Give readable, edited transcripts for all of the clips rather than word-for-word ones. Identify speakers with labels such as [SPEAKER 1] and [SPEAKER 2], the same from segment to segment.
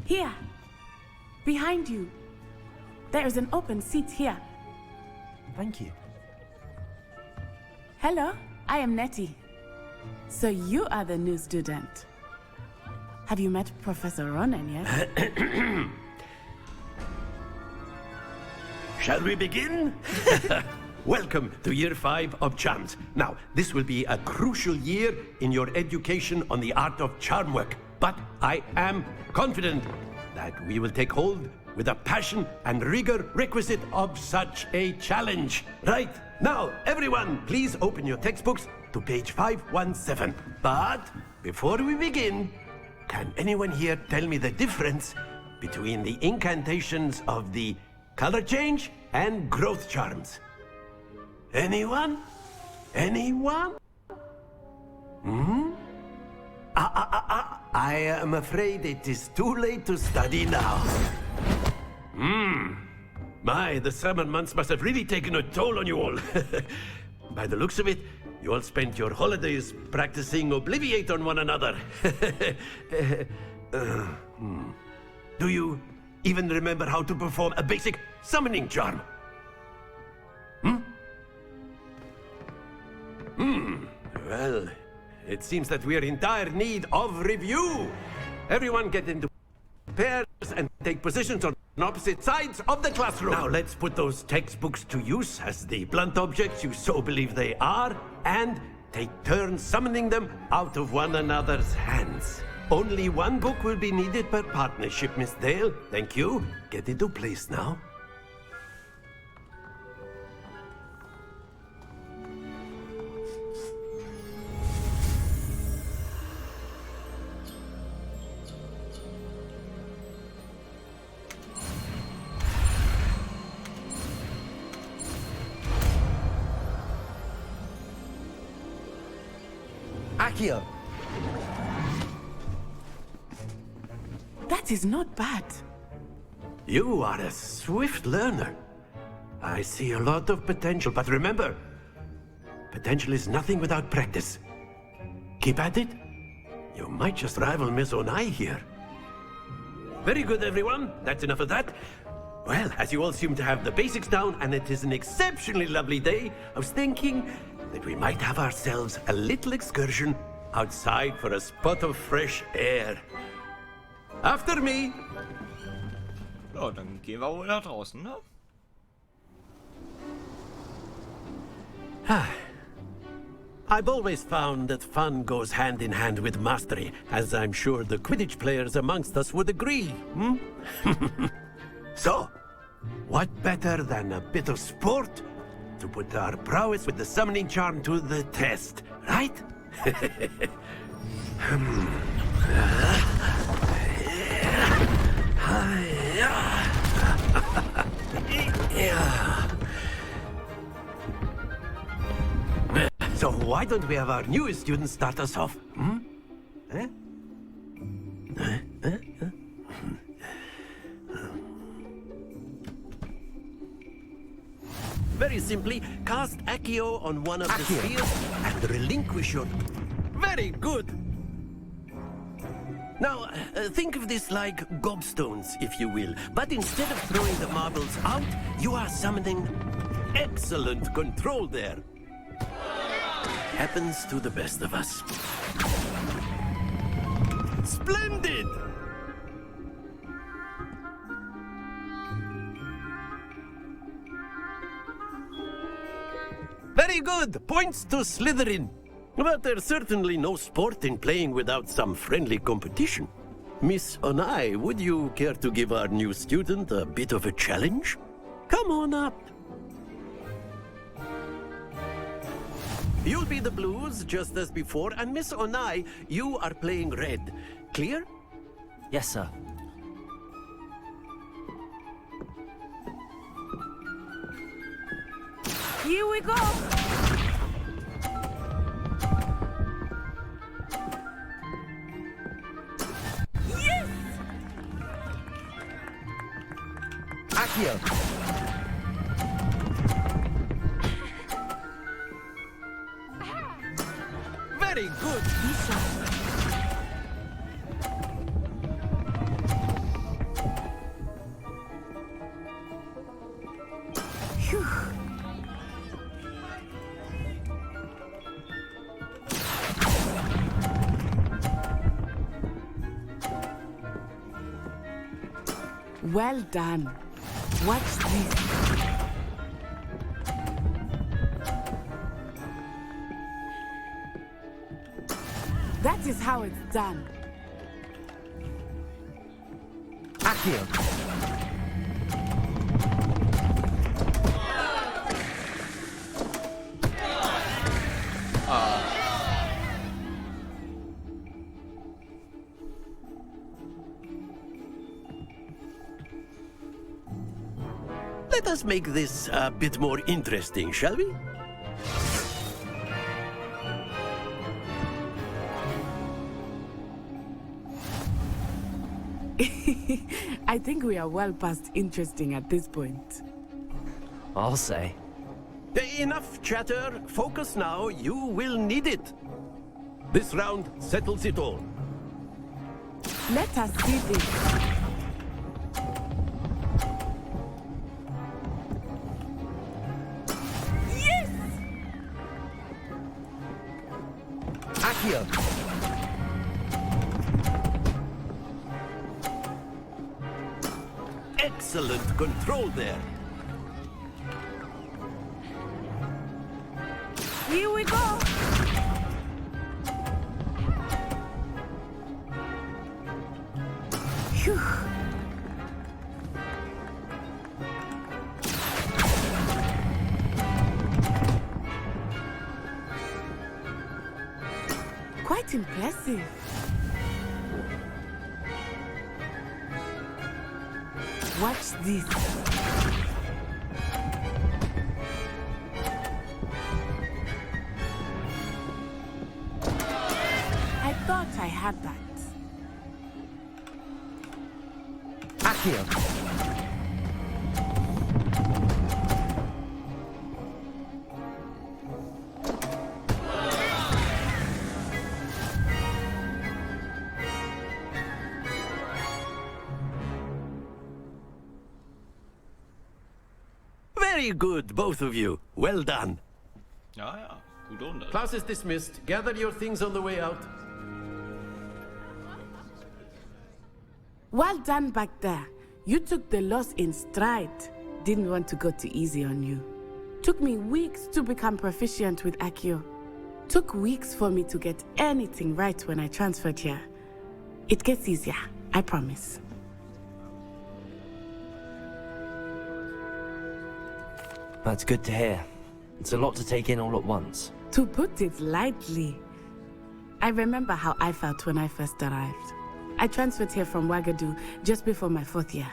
[SPEAKER 1] Here. Behind you. There is an open seat here.
[SPEAKER 2] Thank you.
[SPEAKER 1] Hello, I am Nettie. So you are the new student. Have you met Professor Ronan yet?
[SPEAKER 3] Shall we begin? Welcome to Year 5 of Charms. Now, this will be a crucial year in your education on the art of charm work. But I am confident that we will take hold with the passion and rigor requisite of such a challenge. Right, now, everyone, please open your textbooks to page 517. But before we begin, can anyone here tell me the difference between the incantations of the color change and growth charms? Anyone? Anyone? I am afraid it is too late to study now. My, the summer months must have really taken a toll on you all. By the looks of it, you all spent your holidays practicing Obliviate on one another. Do you even remember how to perform a basic summoning charm? Well, it seems that we are in dire need of review. Everyone get into pairs and take positions on opposite sides of the classroom. Now let's put those textbooks to use as the blunt objects you so believe they are, and take turns summoning them out of one another's hands. Only one book will be needed per partnership, Miss Dale. Thank you. Get into place now.
[SPEAKER 2] Akio!
[SPEAKER 1] That is not bad.
[SPEAKER 3] You are a swift learner. I see a lot of potential, but remember, potential is nothing without practice. Keep at it. You might just rival Miss Onai here. Very good, everyone. That's enough of that. Well, as you all seem to have the basics down, and it is an exceptionally lovely day, I was thinking that we might have ourselves a little excursion outside for a spot of fresh air. After me!
[SPEAKER 4] Ja, dann gehen wir wohl nach draußen, ne?
[SPEAKER 3] I've always found that fun goes hand in hand with mastery, as I'm sure the Quidditch players amongst us would agree, So, what better than a bit of sport to put our prowess with the summoning charm to the test, right? So why don't we have our newest student start us off? Very simply, cast Accio on one of the spheres and relinquish your... Very good! Now, think of this like gobstones, if you will. But instead of throwing the marbles out, you are summoning... Excellent control there. Happens to the best of us. Splendid! Very good! Points to Slytherin. But there's certainly no sport in playing without some friendly competition. Miss Onai, would you care to give our new student a bit of a challenge? Come on up. You'll be the blues, just as before, and Miss Onai, you are playing red. Clear?
[SPEAKER 2] Yes, sir.
[SPEAKER 1] Here we go! Yes!
[SPEAKER 2] Akio!
[SPEAKER 3] Very good!
[SPEAKER 1] Well done. Watch this. That is how it's done.
[SPEAKER 2] Accio.
[SPEAKER 3] Let us make this a bit more interesting, shall we?
[SPEAKER 1] I think we are well past interesting at this point.
[SPEAKER 2] I'll say.
[SPEAKER 3] Enough chatter. Focus now. You will need it. This round settles it all.
[SPEAKER 1] Let us see this. Yes!
[SPEAKER 2] Accio.
[SPEAKER 3] Excellent control there.
[SPEAKER 1] Here we go. Phew. Quite impressive. Watch this. I thought I had that.
[SPEAKER 2] Accio.
[SPEAKER 3] Very good, both of you. Well done.
[SPEAKER 4] Ja, ja. Gut runter.
[SPEAKER 3] Class is dismissed. Gather your things on the way out.
[SPEAKER 1] Well done back there. You took the loss in stride. Didn't want to go too easy on you. Took me weeks to become proficient with Accio. Took weeks for me to get anything right when I transferred here. It gets easier, I promise.
[SPEAKER 2] That's good to hear. It's a lot to take in all at once.
[SPEAKER 1] To put it lightly, I remember how I felt when I first arrived. I transferred here from Ouagadougou just before my 4th year.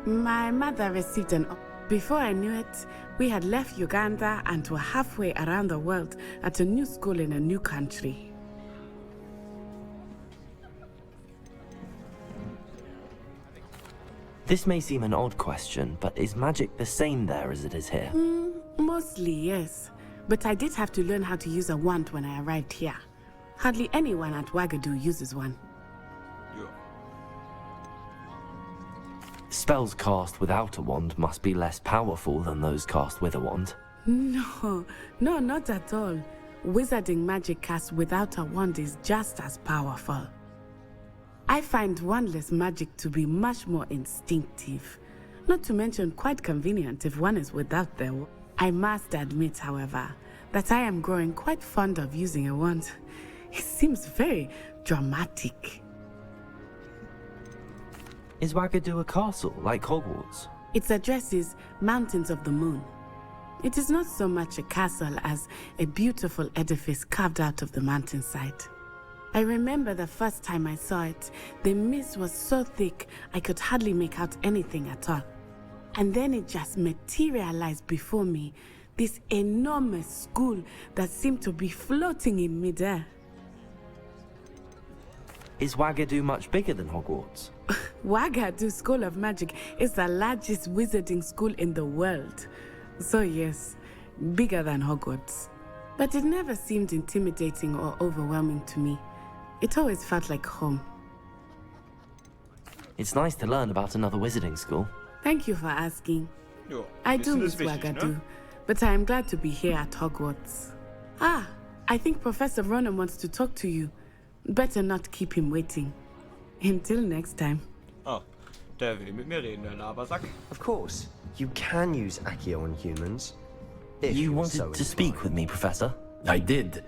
[SPEAKER 1] My mother received an... Before I knew it, we had left Uganda and were halfway around the world at a new school in a new country.
[SPEAKER 2] This may seem an odd question, but is magic the same there as it is here?
[SPEAKER 1] Mostly, yes. But I did have to learn how to use a wand when I arrived here. Hardly anyone at Ouagadougou uses one.
[SPEAKER 4] Ja.
[SPEAKER 2] Spells cast without a wand must be less powerful than those cast with a wand.
[SPEAKER 1] No, not at all. Wizarding magic cast without a wand is just as powerful. I find wandless magic to be much more instinctive. Not to mention quite convenient if one is without the wand. I must admit, however, that I am growing quite fond of using a wand. It seems very dramatic.
[SPEAKER 2] Is Ouagadougou a castle, like Hogwarts?
[SPEAKER 1] Its address is Mountains of the Moon. It is not so much a castle as a beautiful edifice carved out of the mountainside. I remember the first time I saw it, the mist was so thick I could hardly make out anything at all. And then it just materialized before me, this enormous school that seemed to be floating in midair.
[SPEAKER 2] Is Ouagadougou much bigger than Hogwarts?
[SPEAKER 1] Ouagadougou School of Magic is the largest wizarding school in the world. So yes, bigger than Hogwarts. But it never seemed intimidating or overwhelming to me. It always felt like home.
[SPEAKER 2] It's nice to learn about another wizarding school.
[SPEAKER 1] Thank you for asking.
[SPEAKER 4] Ja.
[SPEAKER 1] I do
[SPEAKER 4] Wissen
[SPEAKER 1] miss
[SPEAKER 4] ist wichtig,
[SPEAKER 1] Ouagadougou,
[SPEAKER 4] ne?
[SPEAKER 1] but I am glad to be here at Hogwarts. Ah, I think Professor Ronan wants to talk to you. Better not keep him waiting. Until next time.
[SPEAKER 4] Oh. Der will mit mir reden, der Labersack.
[SPEAKER 5] Of course, you can use Accio on humans. If
[SPEAKER 2] You
[SPEAKER 5] you're so
[SPEAKER 2] wanted to speak
[SPEAKER 5] inclined.
[SPEAKER 2] with me, Professor?
[SPEAKER 3] I did.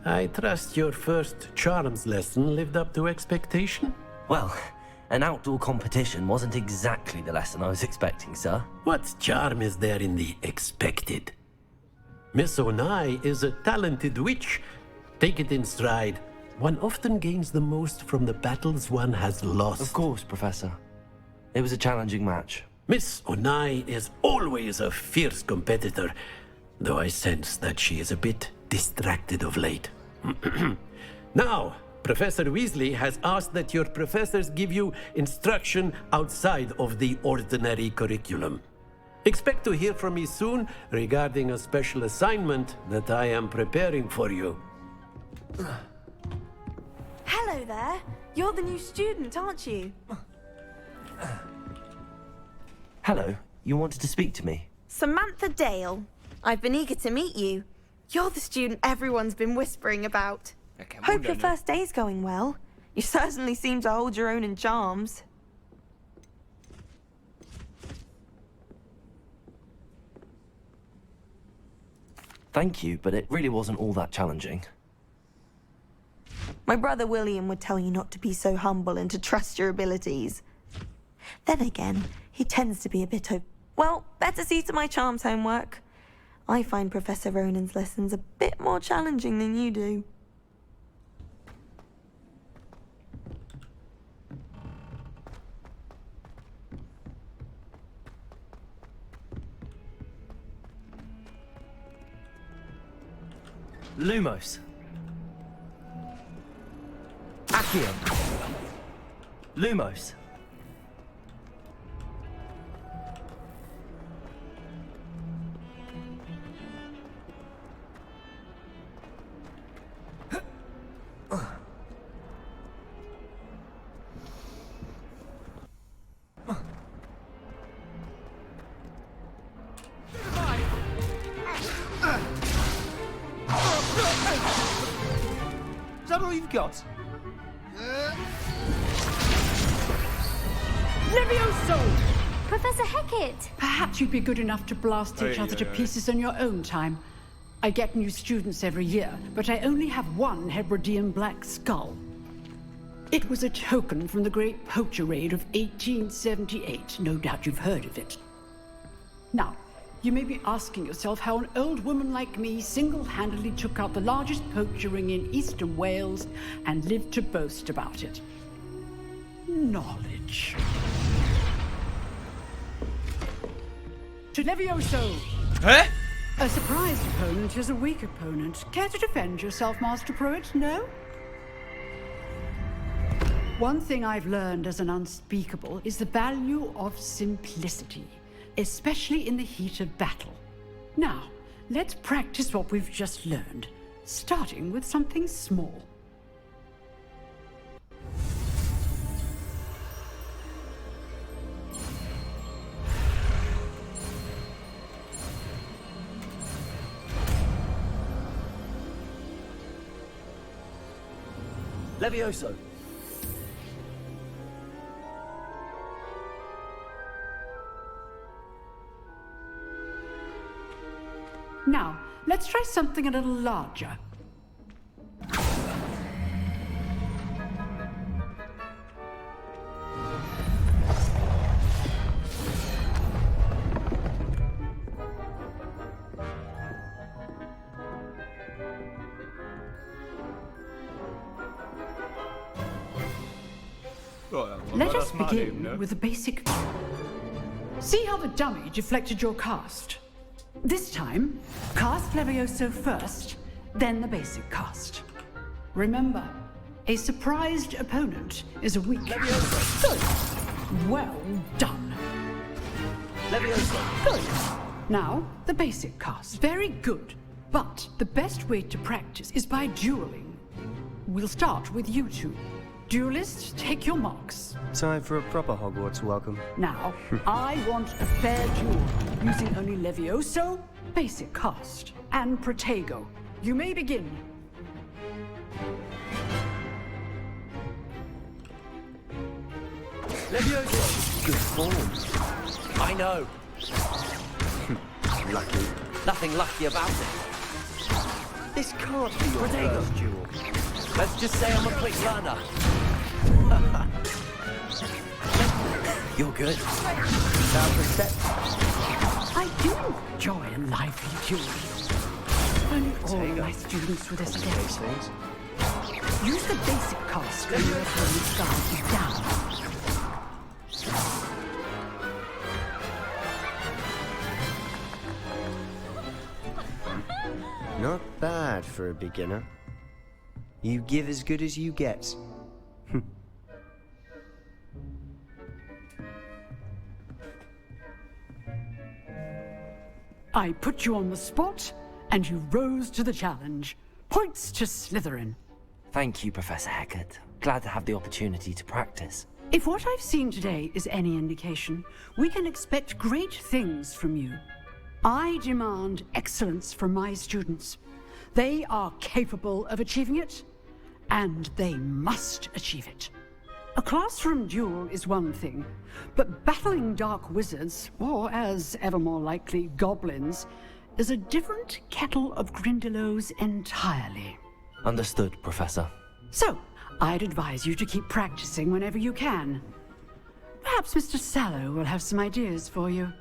[SPEAKER 3] I trust your first charms lesson lived up to expectation?
[SPEAKER 2] Well, an outdoor competition wasn't exactly the lesson I was expecting, sir.
[SPEAKER 3] What charm is there in the expected? Miss Onai is a talented witch. Take it in stride. One often gains the most from the battles one has lost.
[SPEAKER 2] Of course, Professor. It was a challenging match.
[SPEAKER 3] Miss Onai is always a fierce competitor, though I sense that she is a bit distracted of late. Now, Professor Weasley has asked that your professors give you instruction outside of the ordinary curriculum. Expect to hear from me soon regarding a special assignment that I am preparing for you.
[SPEAKER 6] Hello there. You're the new student, aren't you?
[SPEAKER 2] Hello, you wanted to speak to me?
[SPEAKER 6] Samantha Dale. I've been eager to meet you. You're the student everyone's been whispering about.
[SPEAKER 4] Ja, kein
[SPEAKER 6] Hope
[SPEAKER 4] Wunder,
[SPEAKER 6] your
[SPEAKER 4] ne?
[SPEAKER 6] first day's going well. You certainly seem to hold your own in charms.
[SPEAKER 2] Thank you, but it really wasn't all that challenging.
[SPEAKER 6] My brother William would tell you not to be so humble and to trust your abilities. Then again, he tends to be a bit well, better see to my charms homework. I find Professor Ronan's lessons a bit more challenging than you do.
[SPEAKER 2] Lumos. Accio. Lumos.
[SPEAKER 7] Is that all you've got?
[SPEAKER 8] Levioso! Professor Hecat!
[SPEAKER 9] Perhaps you'd be good enough to blast each
[SPEAKER 4] Aye,
[SPEAKER 9] other to
[SPEAKER 4] aye, aye.
[SPEAKER 9] pieces on your own time. I get new students every year, but I only have one Hebridean black skull. It was a token from the Great Poacher Raid of 1878. No doubt you've heard of it. Now, you may be asking yourself how an old woman like me single-handedly took out the largest poacher ring in eastern Wales and lived to boast about it. Knowledge. To Levioso!
[SPEAKER 4] Hä?
[SPEAKER 9] A surprised opponent is a weak opponent. Care to defend yourself, Master Pruitt? No? One thing I've learned as an unspeakable is the value of simplicity, especially in the heat of battle. Now, let's practice what we've just learned, starting with something small.
[SPEAKER 2] Levioso.
[SPEAKER 9] Now, let's try something a little larger.
[SPEAKER 4] Ja, dann wollen
[SPEAKER 9] Let
[SPEAKER 4] wir
[SPEAKER 9] us
[SPEAKER 4] das mal
[SPEAKER 9] begin
[SPEAKER 4] erleben, ne?
[SPEAKER 9] with the basic... See how the dummy deflected your cast? This time, cast Levioso first, then the basic cast. Remember, a surprised opponent is a weak... Good. Well done.
[SPEAKER 2] Levioso.
[SPEAKER 9] Good. Now, the basic cast. Very good. But the best way to practice is by dueling. We'll start with you two. Duelists, take your marks.
[SPEAKER 5] Time for a proper Hogwarts welcome.
[SPEAKER 9] Now, I want a fair duel, using only Levioso, basic cast, and Protego. You may begin.
[SPEAKER 3] Levioso!
[SPEAKER 5] Good form.
[SPEAKER 2] I know.
[SPEAKER 5] Lucky.
[SPEAKER 2] Nothing lucky about it.
[SPEAKER 5] This can't be your
[SPEAKER 2] Protego.
[SPEAKER 5] first duel.
[SPEAKER 2] Let's just say I'm a quick learner. You're good.
[SPEAKER 5] Sounds receptive.
[SPEAKER 9] I do enjoy a lively duel. Only all my students with this
[SPEAKER 5] These
[SPEAKER 9] against.
[SPEAKER 5] things.
[SPEAKER 9] Use the basic cast when your opponent's guard is down.
[SPEAKER 5] Not bad for a beginner. You give as good as you get.
[SPEAKER 9] I put you on the spot, and you rose to the challenge. Points to Slytherin.
[SPEAKER 2] Thank you, Professor Hecat. Glad to have the opportunity to practice.
[SPEAKER 9] If what I've seen today is any indication, we can expect great things from you. I demand excellence from my students. They are capable of achieving it, and they must achieve it. A classroom duel is one thing, but battling dark wizards, or as ever more likely, goblins, is a different kettle of Grindylows entirely.
[SPEAKER 2] Understood, Professor.
[SPEAKER 9] So, I'd advise you to keep practicing whenever you can. Perhaps Mr. Sallow will have some ideas for you.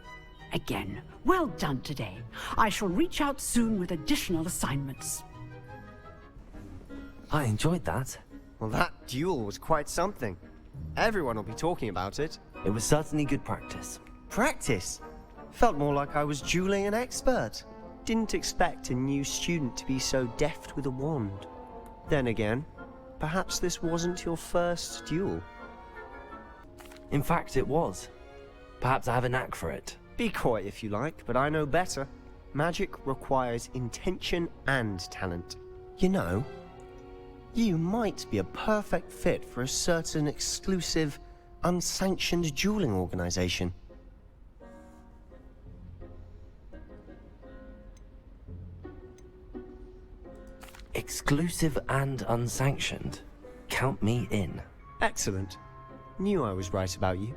[SPEAKER 9] Again, well done today. I shall reach out soon with additional assignments.
[SPEAKER 2] I enjoyed that.
[SPEAKER 5] Well, that duel was quite something. Everyone will be talking about it.
[SPEAKER 2] It was certainly good practice.
[SPEAKER 5] Practice? Felt more like I was dueling an expert. Didn't expect a new student to be so deft with a wand. Then again, perhaps this wasn't your first duel.
[SPEAKER 2] In fact, it was. Perhaps I have a knack for it.
[SPEAKER 5] Be coy if you like, but I know better. Magic requires intention and talent. You know, you might be a perfect fit for a certain exclusive, unsanctioned dueling organization.
[SPEAKER 2] Exclusive and unsanctioned. Count me in.
[SPEAKER 5] Excellent. Knew I was right about you.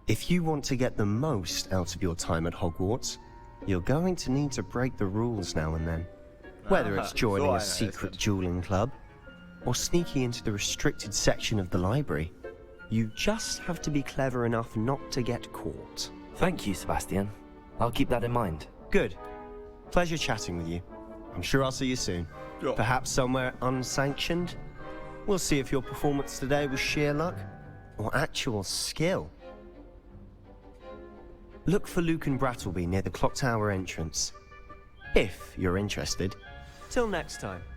[SPEAKER 5] If you want to get the most out of your time at Hogwarts, you're going to need to break the rules now and then. Whether it's joining a secret dueling club, or sneaking into the restricted section of the library, you just have to be clever enough not to get caught.
[SPEAKER 2] Thank you, Sebastian. I'll keep that in mind.
[SPEAKER 5] Good. Pleasure chatting with you. I'm sure I'll see you soon.
[SPEAKER 4] Ja.
[SPEAKER 5] Perhaps somewhere unsanctioned? We'll see if your performance today was sheer luck, or actual skill. Look for Luke and Brattleby near the clock tower entrance. If you're interested. Till next time.